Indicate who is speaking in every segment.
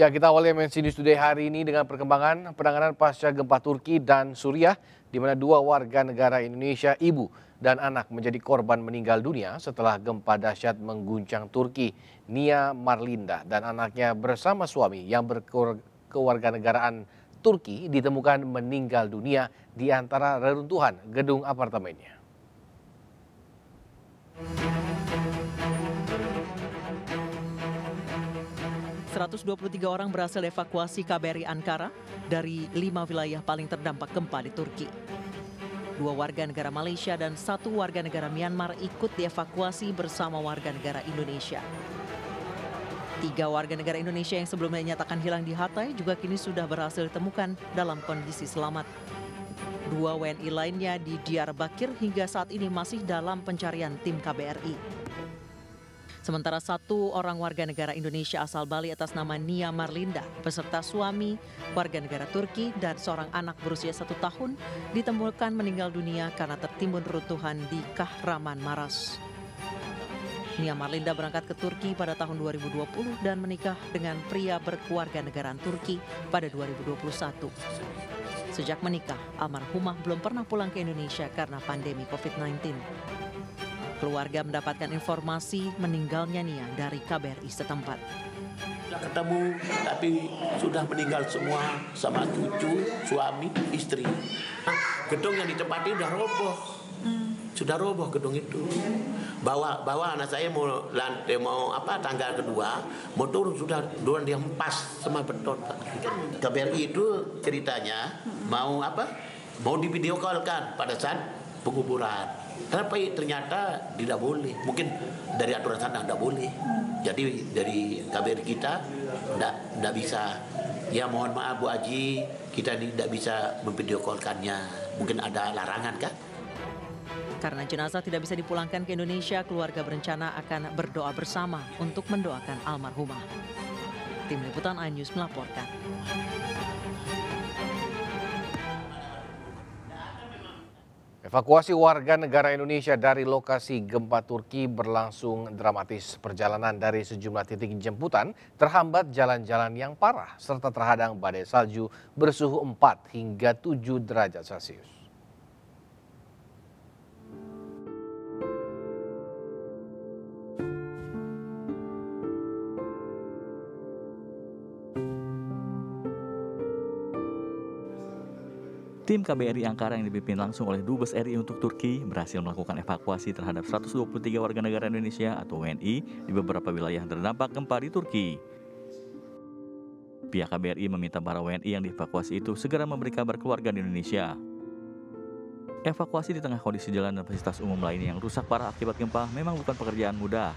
Speaker 1: Ya, kita awali MNC News Today hari ini dengan perkembangan penanganan pasca gempa Turki dan Suriah, di mana dua warga negara Indonesia, ibu dan anak, menjadi korban meninggal dunia setelah gempa dahsyat mengguncang Turki. Nia Marlinda dan anaknya bersama suami yang berkewarganegaraan Turki ditemukan meninggal dunia di antara reruntuhan gedung apartemennya.
Speaker 2: 123 orang berhasil evakuasi KBRI Ankara dari 5 wilayah paling terdampak gempa di Turki. 2 warga negara Malaysia dan 1 warga negara Myanmar ikut dievakuasi bersama warga negara Indonesia. 3 warga negara Indonesia yang sebelumnya dinyatakan hilang di Hatay juga kini sudah berhasil ditemukan dalam kondisi selamat. 2 WNI lainnya di Diyarbakir hingga saat ini masih dalam pencarian tim KBRI. Sementara 1 orang warga negara Indonesia asal Bali atas nama Nia Marlinda beserta suami, warga negara Turki, dan seorang anak berusia 1 tahun ditemukan meninggal dunia karena tertimbun reruntuhan di Kahramanmaras. Nia Marlinda berangkat ke Turki pada tahun 2020 dan menikah dengan pria berkewarganegaraan Turki pada 2021. Sejak menikah, almarhumah belum pernah pulang ke Indonesia karena pandemi COVID-19. Keluarga mendapatkan informasi meninggalnya Nia dari KBRI setempat.
Speaker 3: Sudah ketemu, tapi sudah meninggal semua sama cucu, suami, istri. Nah, gedung yang ditempati sudah roboh. Sudah roboh gedung itu. Bawa anak saya mau tangga kedua, mau turun sudah turun dia pas sama beton. KBRI itu ceritanya mau divideo call kan pada saat penguburan. Tapi ternyata tidak boleh. Mungkin dari aturan sana tidak boleh. Jadi dari KBRI kita tidak bisa. Ya mohon maaf Bu Aji, kita tidak bisa memvideo call-kannya. Mungkin ada larangan kan?
Speaker 2: Karena jenazah tidak bisa dipulangkan ke Indonesia, keluarga berencana akan berdoa bersama untuk mendoakan almarhumah. Tim Liputan iNews melaporkan.
Speaker 1: Evakuasi warga negara Indonesia dari lokasi gempa Turki berlangsung dramatis. Perjalanan dari sejumlah titik jemputan terhambat jalan-jalan yang parah serta terhadang badai salju bersuhu 4 hingga 7 derajat Celcius.
Speaker 4: Tim KBRI Ankara yang dipimpin langsung oleh Dubes RI untuk Turki berhasil melakukan evakuasi terhadap 123 warga negara Indonesia atau WNI di beberapa wilayah yang terdampak gempa di Turki. Pihak KBRI meminta para WNI yang dievakuasi itu segera memberi kabar keluarga di Indonesia. Evakuasi di tengah kondisi jalan dan fasilitas umum lainnya yang rusak parah akibat gempa memang bukan pekerjaan mudah.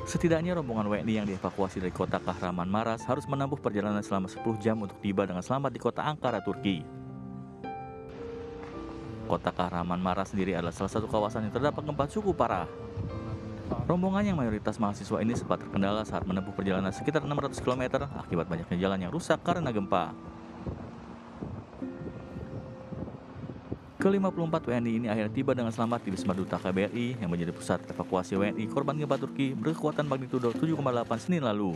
Speaker 4: Setidaknya rombongan WNI yang dievakuasi dari kota Kahramanmaras harus menempuh perjalanan selama 10 jam untuk tiba dengan selamat di kota Ankara, Turki. Kota Kahramanmaras sendiri adalah salah satu kawasan yang terdapat gempa cukup parah. Rombongan yang mayoritas mahasiswa ini sempat terkendala saat menempuh perjalanan sekitar 600 km akibat banyaknya jalan yang rusak karena gempa. Ke-54 WNI ini akhirnya tiba dengan selamat di Wisma Duta KBRI yang menjadi pusat evakuasi WNI korban gempa Turki berkekuatan magnitudo 7,8 Senin lalu.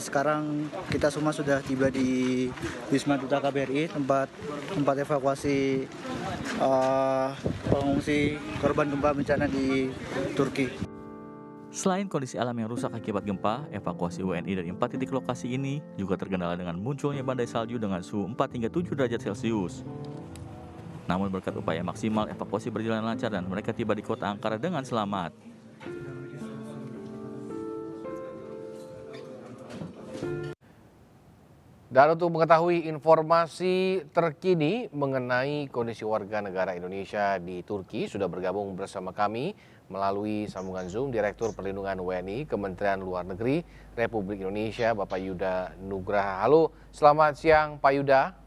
Speaker 5: Sekarang kita semua sudah tiba di Wisma Duta KBRI, tempat evakuasi pengungsi korban gempa bencana di Turki.
Speaker 4: Selain kondisi alam yang rusak akibat gempa, evakuasi WNI dari 4 titik lokasi ini juga terkendala dengan munculnya badai salju dengan suhu 4 hingga 7 derajat Celcius. Namun berkat upaya maksimal, evakuasi berjalan lancar dan mereka tiba di kota Ankara dengan selamat.
Speaker 1: Dan untuk mengetahui informasi terkini mengenai kondisi warga negara Indonesia di Turki, sudah bergabung bersama kami melalui sambungan Zoom Direktur Perlindungan WNI Kementerian Luar Negeri Republik Indonesia, Bapak Yuda Nugraha. Halo, selamat siang Pak Yuda.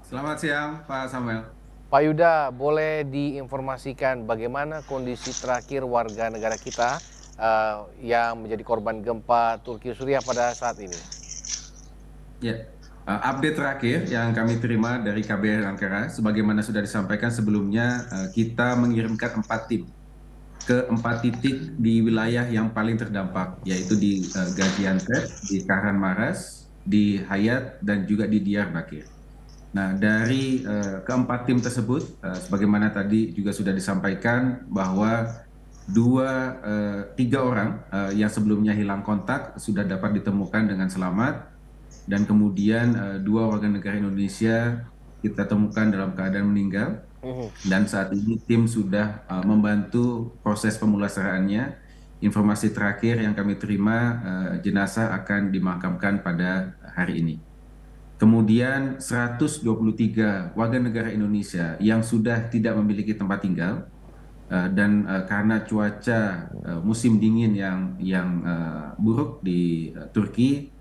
Speaker 6: Selamat siang Pak Samuel.
Speaker 1: Pak Yuda, boleh diinformasikan bagaimana kondisi terakhir warga negara kita yang menjadi korban gempa Turki Suriah pada saat ini?
Speaker 6: Ya, update terakhir yang kami terima dari KBRI Ankara, sebagaimana sudah disampaikan sebelumnya, kita mengirimkan 4 tim ke 4 titik di wilayah yang paling terdampak, yaitu di Gaziantep, di Kahramanmaraş, di Hayat, dan juga di Diyarbakir. Nah, dari keempat tim tersebut, sebagaimana tadi juga sudah disampaikan bahwa tiga orang yang sebelumnya hilang kontak sudah dapat ditemukan dengan selamat, dan kemudian 2 warga negara Indonesia kita temukan dalam keadaan meninggal. Dan saat ini tim sudah membantu proses pemulasarannya. Informasi terakhir yang kami terima, jenazah akan dimakamkan pada hari ini. Kemudian 123 warga negara Indonesia yang sudah tidak memiliki tempat tinggal dan karena cuaca musim dingin yang buruk di Turki,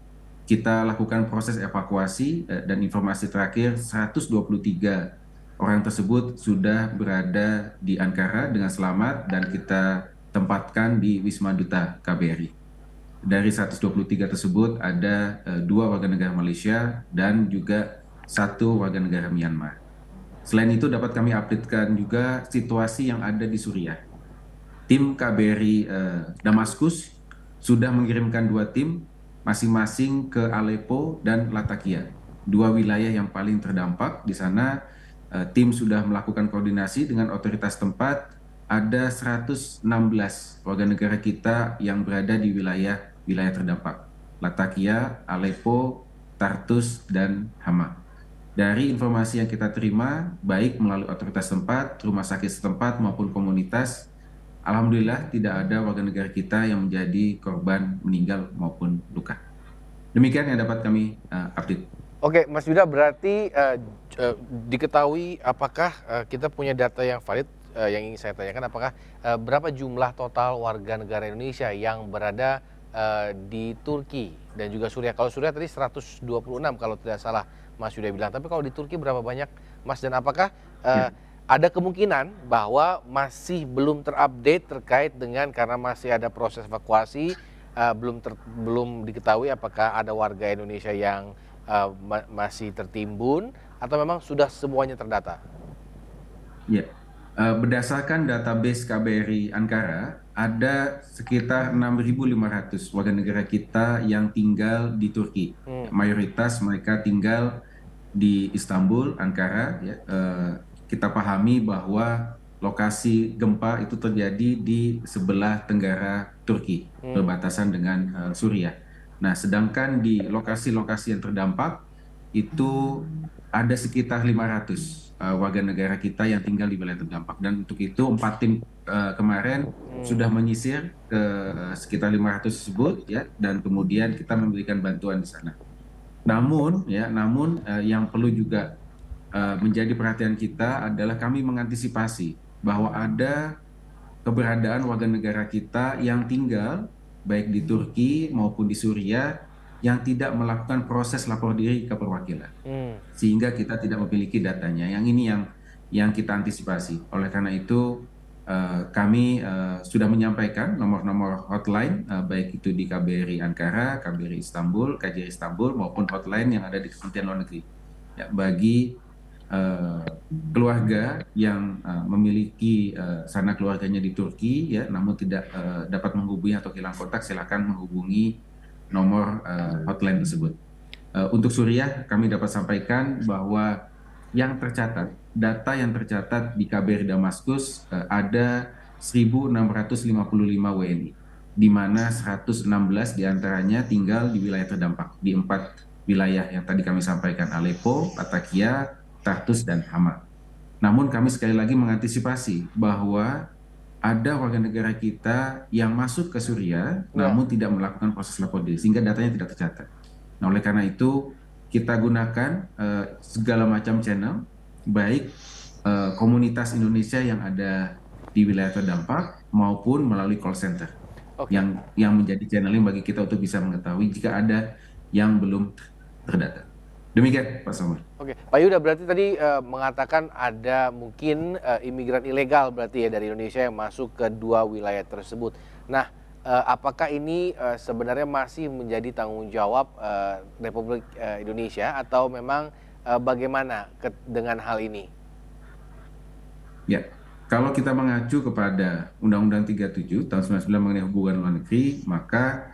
Speaker 6: kita lakukan proses evakuasi dan informasi terakhir 123 orang tersebut sudah berada di Ankara dengan selamat dan kita tempatkan di Wisma Duta KBRI. Dari 123 tersebut ada 2 warga negara Malaysia dan juga 1 warga negara Myanmar. Selain itu dapat kami updatekan juga situasi yang ada di Suriah. Tim KBRI Damaskus sudah mengirimkan 2 tim masing-masing ke Aleppo dan Latakia, 2 wilayah yang paling terdampak. Di sana tim sudah melakukan koordinasi dengan otoritas tempat. Ada 116 warga negara kita yang berada di wilayah terdampak, Latakia, Aleppo, Tartus, dan Hama. Dari informasi yang kita terima, baik melalui otoritas tempat, rumah sakit setempat, maupun komunitas, alhamdulillah tidak ada warga negara kita yang menjadi korban meninggal maupun luka. Demikian yang dapat kami update.
Speaker 1: Oke, Mas Yuda, berarti diketahui apakah kita punya data yang valid, yang ingin saya tanyakan, apakah berapa jumlah total warga negara Indonesia yang berada di Turki dan juga Suriah? Kalau Suriah tadi 126 kalau tidak salah Mas Yuda bilang, tapi kalau di Turki berapa banyak, Mas? Dan apakah ada kemungkinan bahwa masih belum terupdate terkait dengan karena masih ada proses evakuasi, belum diketahui apakah ada warga Indonesia yang masih tertimbun atau memang sudah semuanya terdata?
Speaker 6: Ya, berdasarkan database KBRI Ankara, ada sekitar 6.500 warga negara kita yang tinggal di Turki. Mayoritas mereka tinggal di Istanbul, Ankara. Ya. Kita pahami bahwa lokasi gempa itu terjadi di sebelah tenggara Turki, berbatasan dengan Suriah. Nah, sedangkan di lokasi-lokasi yang terdampak itu ada sekitar 500 warga negara kita yang tinggal di wilayah terdampak. Dan untuk itu 4 tim kemarin sudah menyisir ke sekitar 500 tersebut, ya, dan kemudian kita memberikan bantuan di sana. Namun yang perlu juga menjadi perhatian kita adalah kami mengantisipasi bahwa ada keberadaan warga negara kita yang tinggal baik di Turki maupun di Suriah yang tidak melakukan proses lapor diri ke perwakilan, sehingga kita tidak memiliki datanya. Yang ini yang kita antisipasi. Oleh karena itu kami sudah menyampaikan nomor-nomor hotline, baik itu di KBRI Ankara, KBRI Istanbul, KJRI Istanbul, maupun hotline yang ada di Kementerian Luar Negeri. Ya, bagi keluarga yang memiliki sanak keluarganya di Turki, ya, namun tidak dapat menghubungi atau hilang kontak, silakan menghubungi nomor hotline tersebut. Untuk Suriah, kami dapat sampaikan bahwa data yang tercatat di KBRI Damaskus ada 1.655 WNI, di mana 116 diantaranya tinggal di wilayah terdampak, di 4 wilayah yang tadi kami sampaikan, Aleppo, Latakia, Tartus, dan Hama. Namun kami sekali lagi mengantisipasi bahwa ada warga negara kita yang masuk ke Suriah namun tidak melakukan proses lapor diri, sehingga datanya tidak tercatat. Nah, oleh karena itu kita gunakan segala macam channel, baik komunitas Indonesia yang ada di wilayah terdampak maupun melalui call center, yang menjadi channeling bagi kita untuk bisa mengetahui jika ada yang belum terdata. Demikian, Pak Samuel.
Speaker 1: Oke, Pak Yuda, berarti tadi mengatakan ada mungkin imigran ilegal berarti ya dari Indonesia yang masuk ke 2 wilayah tersebut. Nah, apakah ini sebenarnya masih menjadi tanggung jawab Republik Indonesia atau memang bagaimana dengan hal ini?
Speaker 6: Ya, Kalau kita mengacu kepada Undang-Undang 37 tahun 99 mengenai hubungan luar negeri, maka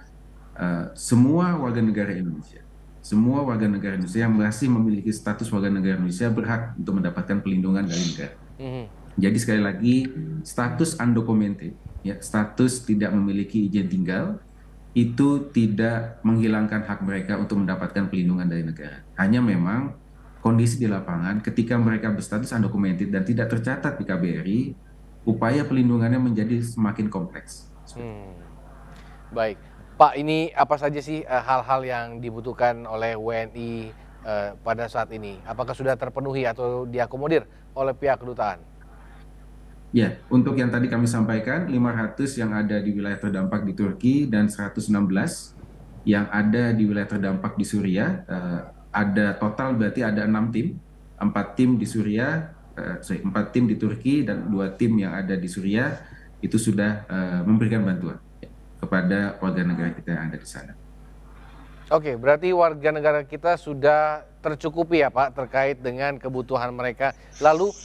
Speaker 6: semua warga negara Indonesia yang masih memiliki status warga negara Indonesia berhak untuk mendapatkan perlindungan dari negara. Jadi sekali lagi, status undocumented, ya, status tidak memiliki izin tinggal, itu tidak menghilangkan hak mereka untuk mendapatkan perlindungan dari negara. Hanya memang kondisi di lapangan ketika mereka berstatus undocumented dan tidak tercatat di KBRI, upaya perlindungannya menjadi semakin kompleks.
Speaker 1: Baik, Pak, ini apa saja sih hal-hal yang dibutuhkan oleh WNI pada saat ini? Apakah sudah terpenuhi atau diakomodir oleh pihak kedutaan?
Speaker 6: Ya, untuk yang tadi kami sampaikan, 500 yang ada di wilayah terdampak di Turki dan 116 yang ada di wilayah terdampak di Suriah. Ada total berarti ada 6 tim, 4 tim di Suriah, 4 tim di Turki dan 2 tim yang ada di Suriah itu sudah memberikan bantuan kepada warga negara kita yang ada di sana.
Speaker 1: Oke, berarti warga negara kita sudah tercukupi ya Pak terkait dengan kebutuhan mereka. Lalu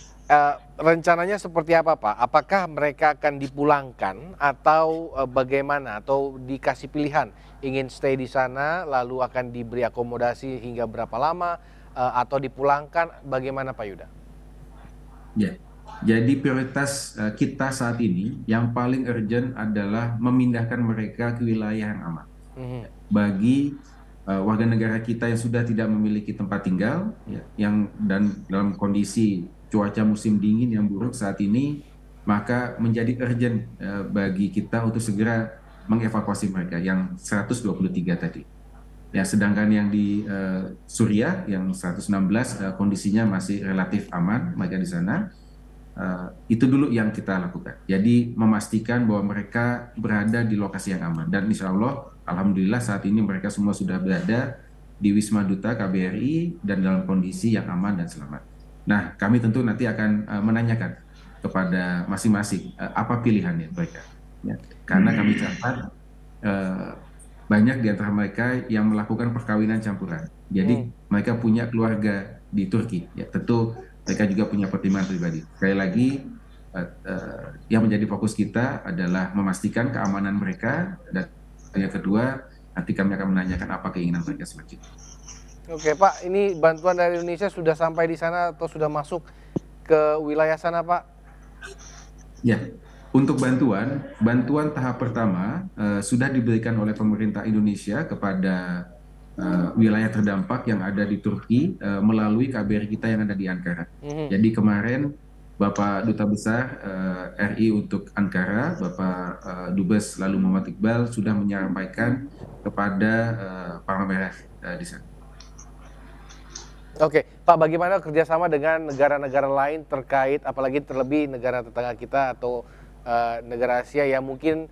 Speaker 1: rencananya seperti apa Pak? Apakah mereka akan dipulangkan atau bagaimana? Atau dikasih pilihan ingin stay di sana lalu akan diberi akomodasi hingga berapa lama atau dipulangkan? Bagaimana Pak Yuda?
Speaker 6: Ya, jadi prioritas kita saat ini yang paling urgent adalah memindahkan mereka ke wilayah yang aman. Bagi warga negara kita yang sudah tidak memiliki tempat tinggal, ya, yang dan dalam kondisi cuaca musim dingin yang buruk saat ini, maka menjadi urgent bagi kita untuk segera mengevakuasi mereka yang 123 tadi. Ya, sedangkan yang di Suriah yang 116 kondisinya masih relatif aman mereka di sana. Itu dulu yang kita lakukan. Jadi memastikan bahwa mereka berada di lokasi yang aman. Dan insya Allah, alhamdulillah saat ini mereka semua sudah berada di Wisma Duta KBRI dan dalam kondisi yang aman dan selamat. Nah, kami tentu nanti akan menanyakan kepada masing-masing apa pilihannya mereka. Ya, karena kami catat banyak di antara mereka yang melakukan perkawinan campuran. Jadi mereka punya keluarga di Turki. Ya, tentu mereka juga punya pertimbangan pribadi. Sekali lagi, yang menjadi fokus kita adalah memastikan keamanan mereka, dan yang kedua, nanti kami akan menanyakan apa keinginan mereka selanjutnya.
Speaker 1: Oke Pak, ini bantuan dari Indonesia sudah sampai di sana atau sudah masuk ke wilayah sana Pak?
Speaker 6: Ya, untuk bantuan tahap pertama sudah diberikan oleh pemerintah Indonesia kepada wilayah terdampak yang ada di Turki melalui KBRI kita yang ada di Ankara. Jadi kemarin Bapak Duta Besar RI untuk Ankara, Bapak Dubes lalu Muhammad Iqbal sudah menyampaikan kepada Palang Merah di sana.
Speaker 1: Oke, Pak, bagaimana kerjasama dengan negara-negara lain terkait, apalagi terlebih negara tetangga kita atau negara Asia yang mungkin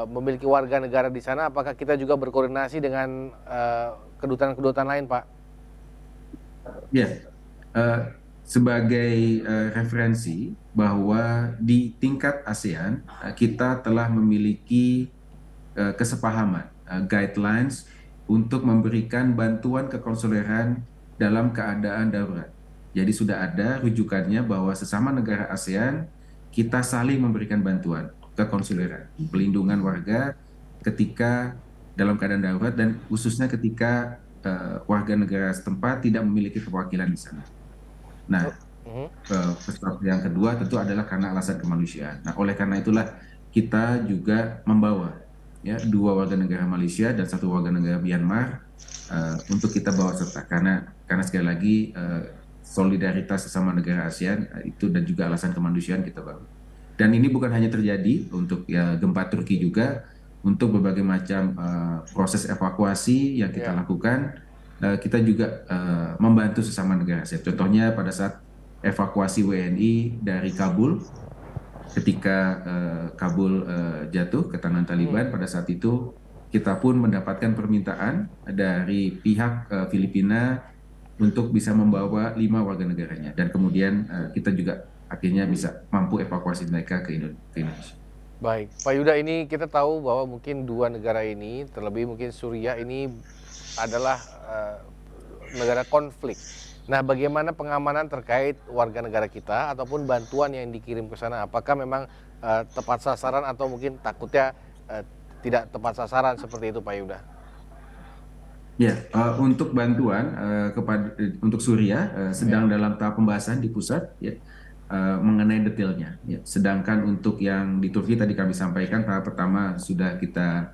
Speaker 1: memiliki warga negara di sana? Apakah kita juga berkoordinasi dengan kedutaan-kedutaan lain, Pak?
Speaker 6: Ya, sebagai referensi bahwa di tingkat ASEAN kita telah memiliki kesepahaman, guidelines untuk memberikan bantuan kekonsuleran dalam keadaan darurat. Jadi sudah ada rujukannya bahwa sesama negara ASEAN kita saling memberikan bantuan kekonsuleran, pelindungan warga ketika dalam keadaan darurat dan khususnya ketika warga negara setempat tidak memiliki perwakilan di sana. Nah, perspektif yang kedua tentu adalah karena alasan kemanusiaan. Nah, oleh karena itulah kita juga membawa ya 2 warga negara Malaysia dan 1 warga negara Myanmar untuk kita bawa serta karena sekali lagi solidaritas sesama negara ASEAN itu dan juga alasan kemanusiaan kita bawa. Dan ini bukan hanya terjadi untuk ya gempa Turki juga, untuk berbagai macam proses evakuasi yang kita lakukan, kita juga membantu sesama negara ASEAN. Contohnya pada saat evakuasi WNI dari Kabul, ketika Kabul jatuh ke tangan Taliban, pada saat itu kita pun mendapatkan permintaan dari pihak Filipina untuk bisa membawa 5 warga negaranya, dan kemudian kita juga akhirnya bisa mampu evakuasi mereka ke Indonesia.
Speaker 1: Baik, Pak Yuda, ini kita tahu bahwa mungkin 2 negara ini, terlebih mungkin Suriah ini adalah negara konflik. Nah, bagaimana pengamanan terkait warga negara kita ataupun bantuan yang dikirim ke sana? Apakah memang tepat sasaran atau mungkin takutnya tidak tepat sasaran seperti itu, Pak Yuda?
Speaker 6: Ya, untuk bantuan untuk Suriah sedang dalam tahap pembahasan di pusat ya mengenai detailnya. Ya. Sedangkan untuk yang di Turki tadi kami sampaikan tahap pertama sudah kita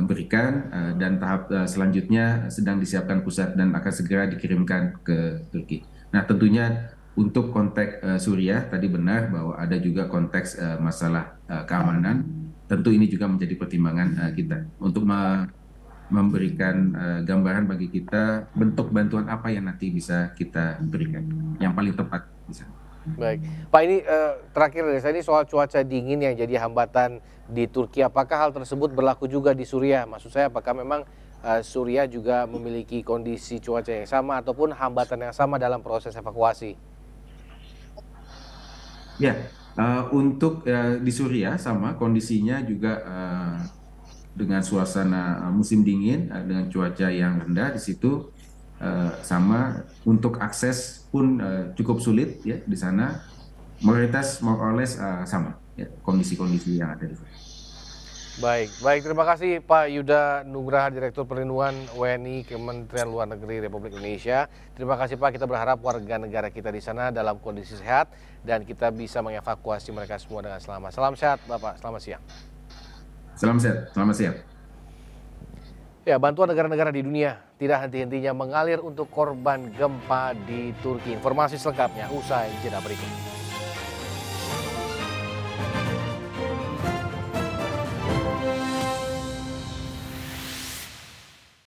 Speaker 6: berikan dan tahap selanjutnya sedang disiapkan pusat dan akan segera dikirimkan ke Turki. Nah, tentunya untuk konteks Suriah tadi benar bahwa ada juga konteks masalah keamanan. Tentu ini juga menjadi pertimbangan kita untuk memberikan gambaran bagi kita bentuk bantuan apa yang nanti bisa kita berikan yang paling tepat bisa.
Speaker 1: Baik, Pak, ini terakhir dari saya, ini soal cuaca dingin yang jadi hambatan di Turki. Apakah hal tersebut berlaku juga di Suriah? Maksud saya, apakah memang Suriah juga memiliki kondisi cuaca yang sama ataupun hambatan yang sama dalam proses evakuasi?
Speaker 6: Ya, untuk di Suriah sama kondisinya juga dengan suasana musim dingin dengan cuaca yang rendah di situ. Sama untuk akses pun cukup sulit ya di sana, mayoritas more or less sama ya, kondisi-kondisi yang ada di sana.
Speaker 1: Baik, terima kasih Pak Yuda Nugraha, Direktur Perlindungan WNI Kementerian Luar Negeri Republik Indonesia. Terima kasih Pak, kita berharap warga negara kita di sana dalam kondisi sehat dan kita bisa mengevakuasi mereka semua dengan selamat. Salam sehat Bapak, selamat siang.
Speaker 6: Salam sehat, selamat siang.
Speaker 1: Ya, bantuan negara-negara di dunia tidak henti-hentinya mengalir untuk korban gempa di Turki. Informasi selengkapnya usai jeda berikut.